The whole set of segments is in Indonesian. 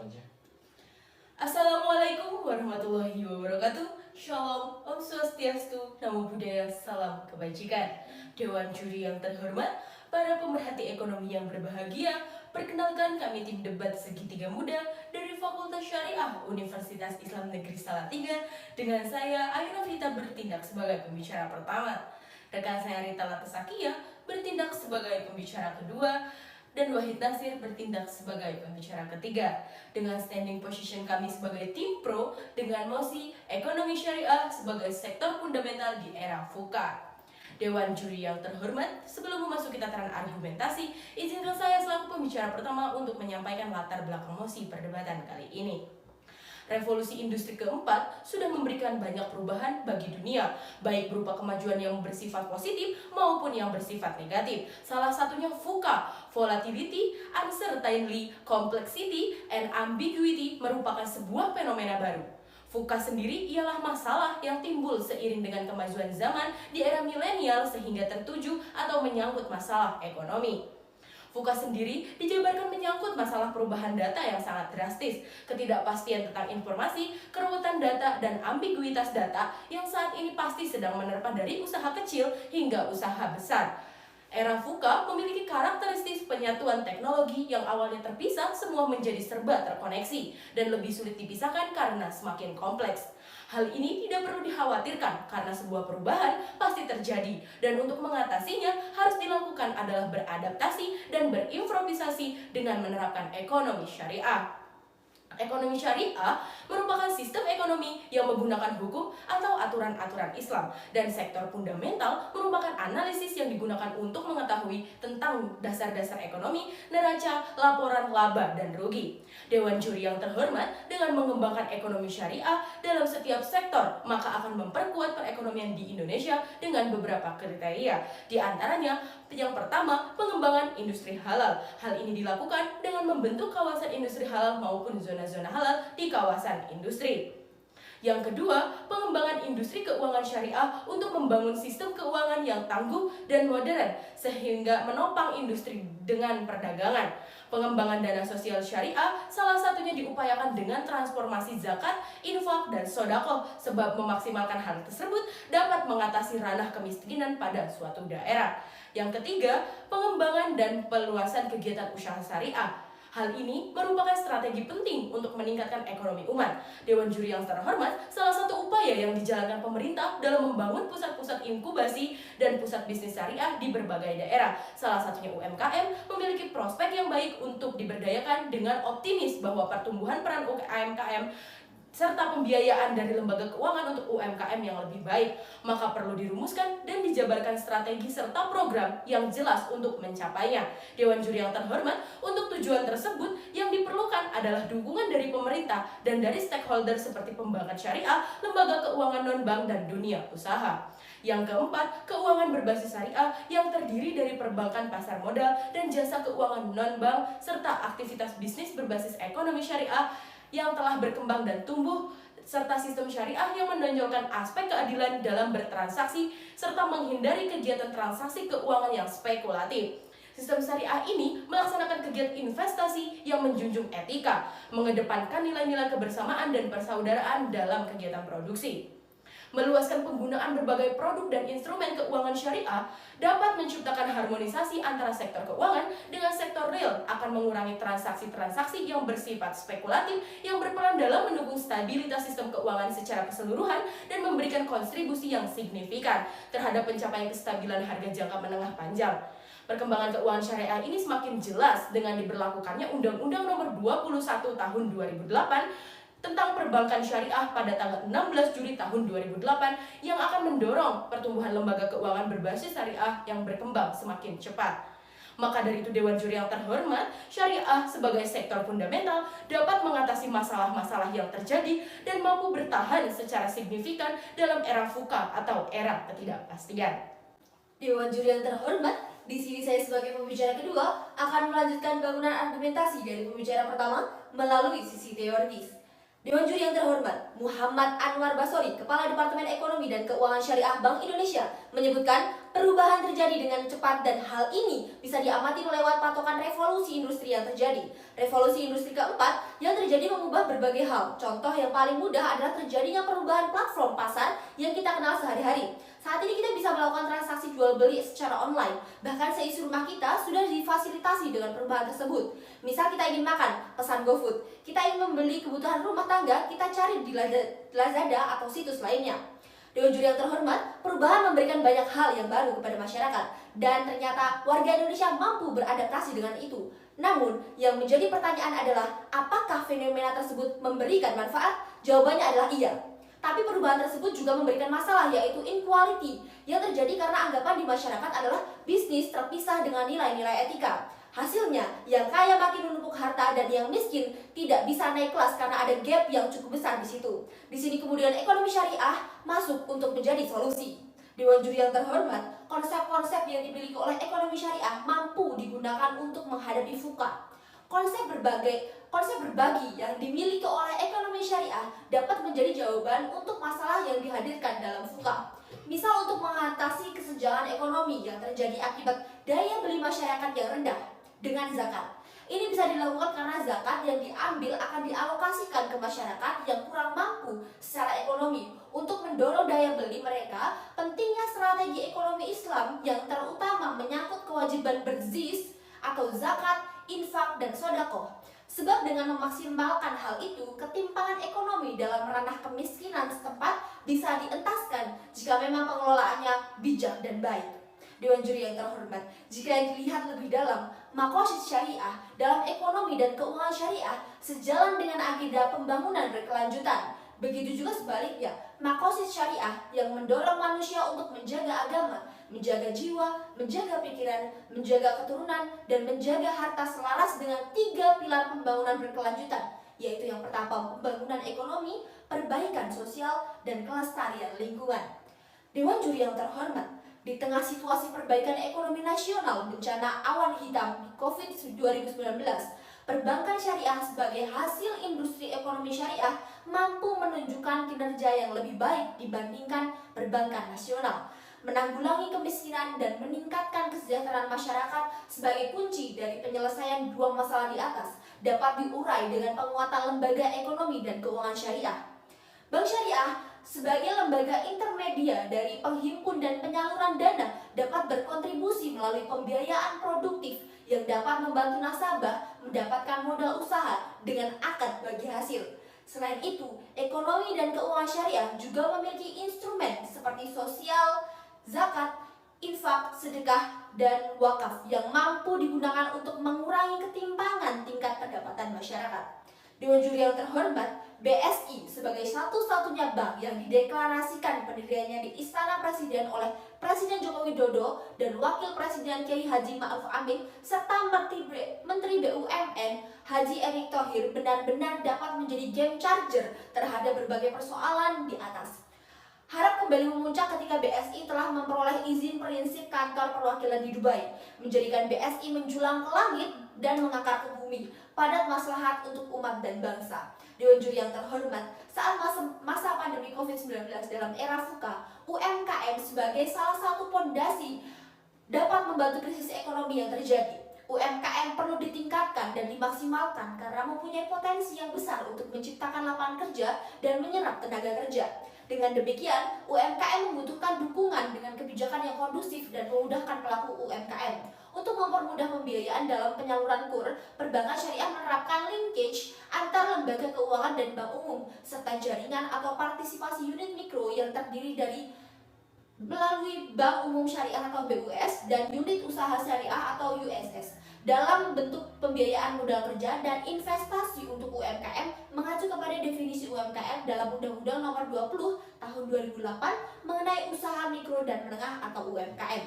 aja. Assalamualaikum warahmatullahi wabarakatuh. Shalom, Om Swastiastu, Namo Buddhaya, salam kebajikan. Dewan juri yang terhormat, para pemerhati ekonomi yang berbahagia, perkenalkan kami tim debat segitiga muda dari Fakultas Syariah Universitas Islam Negeri Salatiga dengan saya Ayu Novita bertindak sebagai pembicara pertama. Rekan saya Rita Latasakia bertindak sebagai pembicara kedua dan Wahid Nasir bertindak sebagai pembicara ketiga. Dengan standing position kami sebagai tim pro dengan mosi ekonomi syariah sebagai sektor fundamental di era VUCA. Dewan juri yang terhormat, sebelum memasuki tataran argumentasi, izinkan saya selaku pembicara pertama untuk menyampaikan latar belakang mosi perdebatan kali ini. Revolusi industri keempat sudah memberikan banyak perubahan bagi dunia, baik berupa kemajuan yang bersifat positif maupun yang bersifat negatif. Salah satunya VUCA, Volatility, Uncertainty, Complexity, and Ambiguity merupakan sebuah fenomena baru. VUCA sendiri ialah masalah yang timbul seiring dengan kemajuan zaman di era milenial sehingga tertuju atau menyangkut masalah ekonomi. VUCA sendiri dijabarkan menyangkut masalah perubahan data yang sangat drastis, ketidakpastian tentang informasi, keruwetan data, dan ambiguitas data yang saat ini pasti sedang menerpa dari usaha kecil hingga usaha besar. Era VUCA memiliki karakteristik penyatuan teknologi yang awalnya terpisah semua menjadi serba terkoneksi dan lebih sulit dipisahkan karena semakin kompleks. Hal ini tidak perlu dikhawatirkan karena sebuah perubahan pasti terjadi dan untuk mengatasinya harus dilakukan adalah beradaptasi dan berimprovisasi dengan menerapkan ekonomi syariah. Ekonomi syariah merupakan sistem ekonomi yang menggunakan hukum atau aturan-aturan Islam dan sektor fundamental merupakan analisis yang digunakan untuk mengetahui tentang dasar-dasar ekonomi, neraca, laporan laba dan rugi. Dewan juri yang terhormat dengan mengembangkan ekonomi syariah dalam setiap sektor maka akan memperkuat perekonomian di Indonesia dengan beberapa kriteria. Di antaranya yang pertama, pengembangan industri halal. Hal ini dilakukan dengan membentuk kawasan industri halal maupun zona-zona halal di kawasan industri. Yang kedua, pengembangan industri keuangan syariah untuk membangun sistem keuangan yang tangguh dan modern sehingga menopang industri dengan perdagangan. Pengembangan dana sosial syariah salah satunya diupayakan dengan transformasi zakat, infak, dan sodaqoh sebab memaksimalkan hal tersebut dapat mengatasi ranah kemiskinan pada suatu daerah. Yang ketiga, pengembangan dan peluasan kegiatan usaha syariah. Hal ini merupakan strategi penting untuk meningkatkan ekonomi umat. Dewan juri yang terhormat, salah satu upaya yang dijalankan pemerintah dalam membangun pusat-pusat inkubasi dan pusat bisnis syariah di berbagai daerah. Salah satunya UMKM memiliki prospek yang baik untuk diberdayakan dengan optimis bahwa pertumbuhan peran UMKM serta pembiayaan dari lembaga keuangan untuk UMKM yang lebih baik, maka perlu dirumuskan dan dijabarkan strategi serta program yang jelas untuk mencapainya. Dewan juri yang terhormat, untuk tujuan tersebut yang diperlukan adalah dukungan dari pemerintah dan dari stakeholder seperti pembangkit syariah, lembaga keuangan non-bank, dan dunia usaha. Yang keempat, keuangan berbasis syariah yang terdiri dari perbankan pasar modal dan jasa keuangan non-bank serta aktivitas bisnis berbasis ekonomi syariah yang telah berkembang dan tumbuh serta sistem syariah yang menonjolkan aspek keadilan dalam bertransaksi serta menghindari kegiatan transaksi keuangan yang spekulatif. Sistem syariah ini melaksanakan kegiatan investasi yang menjunjung etika, mengedepankan nilai-nilai kebersamaan dan persaudaraan dalam kegiatan produksi. Meluaskan penggunaan berbagai produk dan instrumen keuangan syariah dapat menciptakan harmonisasi antara sektor keuangan dengan sektor real, akan mengurangi transaksi-transaksi yang bersifat spekulatif yang berperan dalam mendukung stabilitas sistem keuangan secara keseluruhan dan memberikan kontribusi yang signifikan terhadap pencapaian kestabilan harga jangka menengah panjang. Perkembangan keuangan syariah ini semakin jelas dengan diberlakukannya Undang-Undang Nomor 21 Tahun 2008 tentang perbankan syariah pada tanggal 16 Juli tahun 2008 yang akan mendorong pertumbuhan lembaga keuangan berbasis syariah yang berkembang semakin cepat. Maka dari itu Dewan Juri yang terhormat, syariah sebagai sektor fundamental dapat mengatasi masalah-masalah yang terjadi dan mampu bertahan secara signifikan dalam era VUCA atau era ketidakpastian. Dewan juri yang terhormat, di sini saya sebagai pembicara kedua akan melanjutkan bangunan argumentasi dari pembicara pertama melalui sisi teoritis. Dewan juri yang terhormat, Muhammad Anwar Basori, Kepala Departemen Ekonomi dan Keuangan Syariah Bank Indonesia, menyebutkan perubahan terjadi dengan cepat dan hal ini bisa diamati lewat patokan revolusi industri yang terjadi. Revolusi industri keempat yang terjadi mengubah berbagai hal. Contoh yang paling mudah adalah terjadinya perubahan platform pasar yang kita kenal sehari-hari. Saat ini kita bisa melakukan transaksi jual beli secara online. Bahkan seisi rumah kita sudah difasilitasi dengan perubahan tersebut. Misal kita ingin makan, pesan GoFood. Kita ingin membeli kebutuhan rumah tangga, kita cari di Lazada atau situs lainnya. Dewan juri yang terhormat, perubahan memberikan banyak hal yang baru kepada masyarakat. Dan ternyata warga Indonesia mampu beradaptasi dengan itu. Namun, yang menjadi pertanyaan adalah, apakah fenomena tersebut memberikan manfaat? Jawabannya adalah iya. Tapi perubahan tersebut juga memberikan masalah, yaitu inequality, yang terjadi karena anggapan di masyarakat adalah bisnis terpisah dengan nilai-nilai etika. Hasilnya, yang kaya makin menumpuk harta dan yang miskin tidak bisa naik kelas karena ada gap yang cukup besar di situ. Di sini kemudian ekonomi syariah masuk untuk menjadi solusi. Dewan juri yang terhormat, konsep-konsep yang dimiliki oleh ekonomi syariah mampu digunakan untuk menghadapi fuqah. Konsep berbagi yang dimiliki oleh ekonomi syariah dapat menjadi jawaban untuk masalah yang dihadirkan dalam fuqah. Misal untuk mengatasi kesenjangan ekonomi yang terjadi akibat daya beli masyarakat yang rendah dengan zakat. Ini bisa dilakukan karena zakat yang diambil akan dialokasikan ke masyarakat yang kurang mampu secara ekonomi. Untuk mendorong daya beli mereka, pentingnya strategi ekonomi Islam yang terutama menyangkut kewajiban berzis atau zakat, infak, dan sodakoh. Sebab dengan memaksimalkan hal itu, ketimpangan ekonomi dalam ranah kemiskinan setempat bisa dientaskan jika memang pengelolaannya bijak dan baik. Dewan juri yang terhormat, jika dilihat lebih dalam, maqasid syariah dalam ekonomi dan keuangan syariah sejalan dengan agenda pembangunan berkelanjutan. Begitu juga sebaliknya, maqasid syariah yang mendorong manusia untuk menjaga agama, menjaga jiwa, menjaga pikiran, menjaga keturunan, dan menjaga harta selaras dengan 3 pilar pembangunan berkelanjutan, yaitu yang pertama pembangunan ekonomi, perbaikan sosial, dan kelestarian lingkungan. Dewan juri yang terhormat, di tengah situasi perbaikan ekonomi nasional bencana awan hitam di COVID-19, perbankan syariah sebagai hasil industri ekonomi syariah mampu menunjukkan kinerja yang lebih baik dibandingkan perbankan nasional. Menanggulangi kemiskinan dan meningkatkan kesejahteraan masyarakat sebagai kunci dari penyelesaian dua masalah di atas dapat diurai dengan penguatan lembaga ekonomi dan keuangan syariah. Bank Syariah sebagai lembaga intermedia dari penghimpun dan penyaluran dana dapat berkontribusi melalui pembiayaan produktif yang dapat membantu nasabah mendapatkan modal usaha dengan akad bagi hasil. Selain itu, ekonomi dan keuangan syariah juga memiliki instrumen seperti sosial, zakat, infak, sedekah, dan wakaf yang mampu digunakan untuk mengurangi ketimpangan tingkat pendapatan masyarakat. Dewan juri yang terhormat, BSI sebagai satu-satunya bank yang dideklarasikan pendiriannya di Istana Presiden oleh Presiden Joko Widodo dan Wakil Presiden Kiai Haji Ma'ruf Amin serta Menteri BUMN Haji Erick Thohir benar-benar dapat menjadi game changer terhadap berbagai persoalan di atas. Harap kembali memuncak ketika BSI telah memperoleh izin prinsip kantor perwakilan di Dubai, menjadikan BSI menjulang ke langit dan mengakar ke bumi, padat maslahat untuk umat dan bangsa. Dewan juri yang terhormat, saat masa pandemi COVID-19 dalam era fuqah, UMKM sebagai salah satu pondasi dapat membantu krisis ekonomi yang terjadi. UMKM perlu ditingkatkan dan dimaksimalkan karena mempunyai potensi yang besar untuk menciptakan lapangan kerja dan menyerap tenaga kerja. Dengan demikian, UMKM membutuhkan dukungan dengan kebijakan yang kondusif dan memudahkan pelaku UMKM. Untuk mempermudah pembiayaan dalam penyaluran KUR, perbankan syariah menerapkan linkage antar lembaga keuangan dan bank umum, serta jaringan atau partisipasi unit mikro yang terdiri dari melalui Bank Umum Syariah atau BUS dan unit usaha syariah atau USS dalam bentuk pembiayaan modal kerja dan investasi untuk UMKM mengacu kepada definisi UMKM dalam Undang-Undang Nomor 20 Tahun 2008 mengenai usaha mikro dan menengah atau UMKM.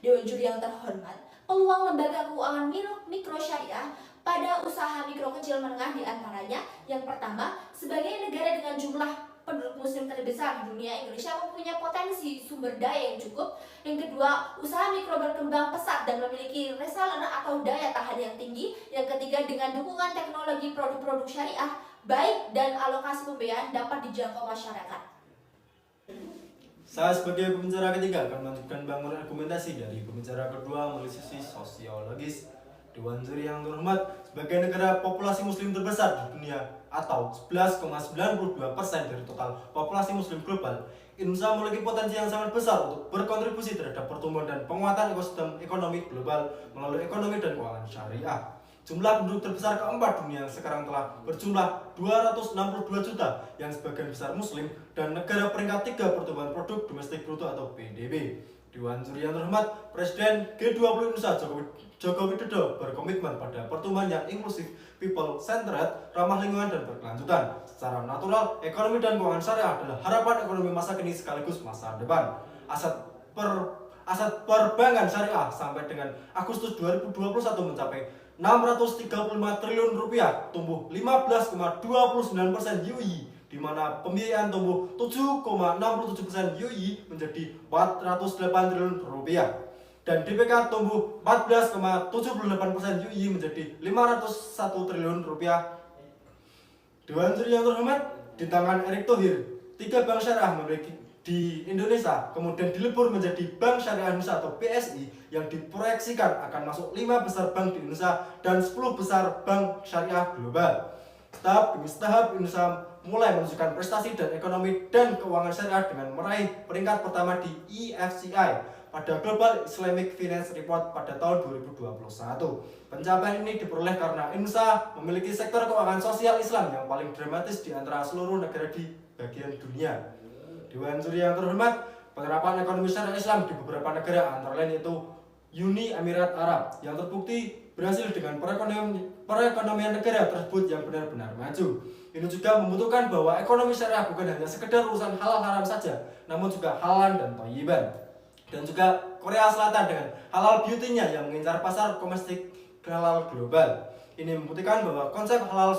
Dewan juri yang terhormat, peluang lembaga keuangan mikro syariah pada usaha mikro kecil menengah diantaranya yang pertama, sebagai negara dengan jumlah penduduk muslim terbesar di dunia, Indonesia mempunyai potensi sumber daya yang cukup. Yang kedua, usaha mikro berkembang pesat dan memiliki reseller atau daya tahan yang tinggi. Yang ketiga, dengan dukungan teknologi produk-produk syariah baik dan alokasi pembiayaan dapat dijangkau masyarakat. Saya sebagai pembicara ketiga akan melanjutkan bangun argumentasi dari pembicara kedua melalui sisi sosiologis. Dewan Juri yang terhormat, sebagai negara populasi muslim terbesar di dunia atau 11,92% dari total populasi muslim global, Indonesia memiliki potensi yang sangat besar untuk berkontribusi terhadap pertumbuhan dan penguatan ekosistem ekonomi global melalui ekonomi dan keuangan syariah. Jumlah penduduk terbesar keempat dunia sekarang telah berjumlah 262 juta yang sebagian besar muslim dan negara peringkat 3 pertumbuhan produk domestik bruto atau PDB. Dewan Juri yang terhormat, Presiden G20 Indonesia Joko Widodo berkomitmen pada pertumbuhan yang inklusif, people-centered, ramah lingkungan dan berkelanjutan. Secara natural, ekonomi dan keuangan syariah adalah harapan ekonomi masa kini sekaligus masa depan. Aset perbankan syariah sampai dengan Agustus 2021 mencapai 635 triliun rupiah, tumbuh 15,29% YoY, di mana pembiayaan tumbuh 7,67% YoY menjadi 408 triliun rupiah, dan DPK tumbuh 14,78% YoY menjadi 501 triliun rupiah. Dewan Juri yang terhormat, di tangan Erick Thohir, 3 bank syariah memiliki di Indonesia kemudian dilebur menjadi Bank Syariah Indonesia atau BSI yang diproyeksikan akan masuk 5 besar bank di Indonesia dan 10 besar bank syariah global. Tahap demi tahap Indonesia mulai menunjukkan prestasi dan ekonomi dan keuangan syariah dengan meraih peringkat pertama di IFCI pada Global Islamic Finance Report pada tahun 2021. Pencapaian ini diperoleh karena Indonesia memiliki sektor keuangan sosial Islam yang paling dramatis di antara seluruh negara di bagian dunia. Dewan Juri yang terhormat, penerapan ekonomi syariah Islam di beberapa negara antara lain yaitu Uni Emirat Arab yang terbukti berhasil dengan perekonomian negara tersebut yang benar-benar maju. Ini juga membutuhkan bahwa ekonomi syariah bukan hanya sekedar urusan halal haram saja, namun juga halal dan thayyiban. Dan juga Korea Selatan dengan halal beauty-nya yang mengincar pasar domestik halal global. Ini membuktikan bahwa konsep halal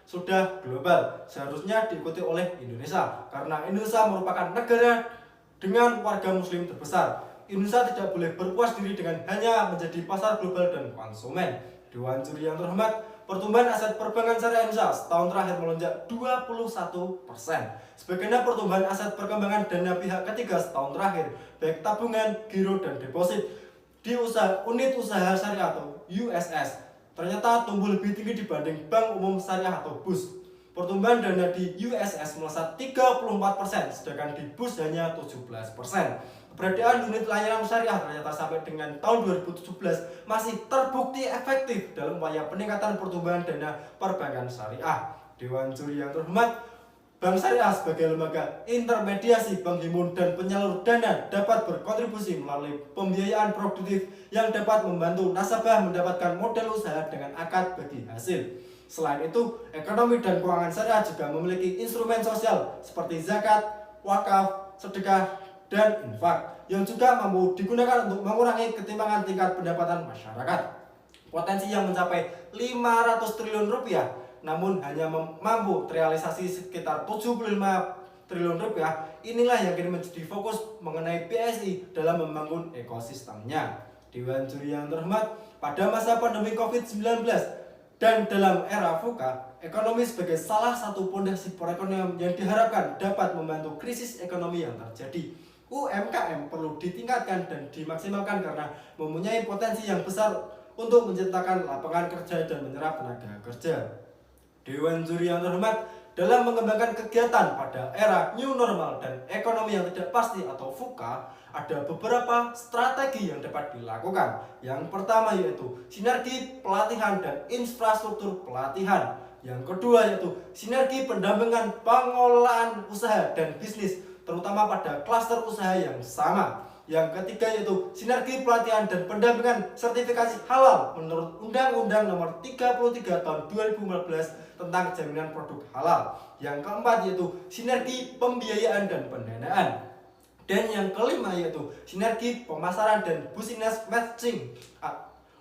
sudah global, seharusnya diikuti oleh Indonesia karena Indonesia merupakan negara dengan warga muslim terbesar. Indonesia tidak boleh berpuas diri dengan hanya menjadi pasar global dan konsumen. Dewan Juri yang terhormat, pertumbuhan aset perbankan syariah Indonesia setahun terakhir melonjak 21%. Sebagaimana pertumbuhan aset perkembangan dana pihak ketiga setahun terakhir, baik tabungan, giro, dan deposit di unit usaha syariah atau USS ternyata tumbuh lebih tinggi dibanding Bank Umum Syariah atau BUS. Pertumbuhan dana di USS melesat 34%, sedangkan di BUS hanya 17%. Keberadaan unit layanan syariah ternyata sampai dengan tahun 2017 masih terbukti efektif dalam upaya peningkatan pertumbuhan dana perbankan syariah. Dewan Juri yang terhormat, Bank Syariah sebagai lembaga intermediasi, penghimpun, dan penyalur dana dapat berkontribusi melalui pembiayaan produktif yang dapat membantu nasabah mendapatkan modal usaha dengan akad bagi hasil. Selain itu, ekonomi dan keuangan syariah juga memiliki instrumen sosial seperti zakat, wakaf, sedekah, dan infak yang juga mampu digunakan untuk mengurangi ketimpangan tingkat pendapatan masyarakat. Potensi yang mencapai 500 triliun rupiah namun hanya mampu terrealisasi sekitar 75 triliun rupiah. Inilah yang kini menjadi fokus mengenai BSI dalam membangun ekosistemnya. Dewan Juri yang terhormat, pada masa pandemi COVID-19 dan dalam era VUCA, ekonomi sebagai salah satu pondasi perekonomian yang diharapkan dapat membantu krisis ekonomi yang terjadi. UMKM perlu ditingkatkan dan dimaksimalkan karena mempunyai potensi yang besar untuk menciptakan lapangan kerja dan menyerap tenaga kerja. Dewan Juri yang terhormat, dalam mengembangkan kegiatan pada era new normal dan ekonomi yang tidak pasti atau VUCA, ada beberapa strategi yang dapat dilakukan. Yang pertama yaitu sinergi pelatihan dan infrastruktur pelatihan. Yang kedua yaitu sinergi pendampingan pengelolaan usaha dan bisnis, terutama pada klaster usaha yang sama. Yang ketiga yaitu sinergi pelatihan dan pendampingan sertifikasi halal menurut Undang-Undang Nomor 33 Tahun 2015 tentang jaminan produk halal. Yang keempat yaitu sinergi pembiayaan dan pendanaan. Dan yang kelima yaitu sinergi pemasaran dan business matching.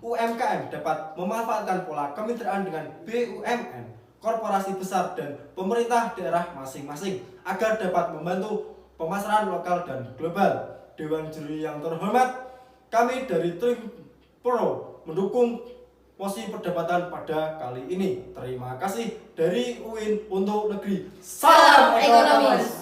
UMKM dapat memanfaatkan pola kemitraan dengan BUMN, korporasi besar dan pemerintah daerah masing-masing agar dapat membantu pemasaran lokal dan global. Dewan Juri yang terhormat, kami dari Trim Pro mendukung mosi perdebatan pada kali ini. Terima kasih dari UIN untuk Negeri. Salam ekonomis.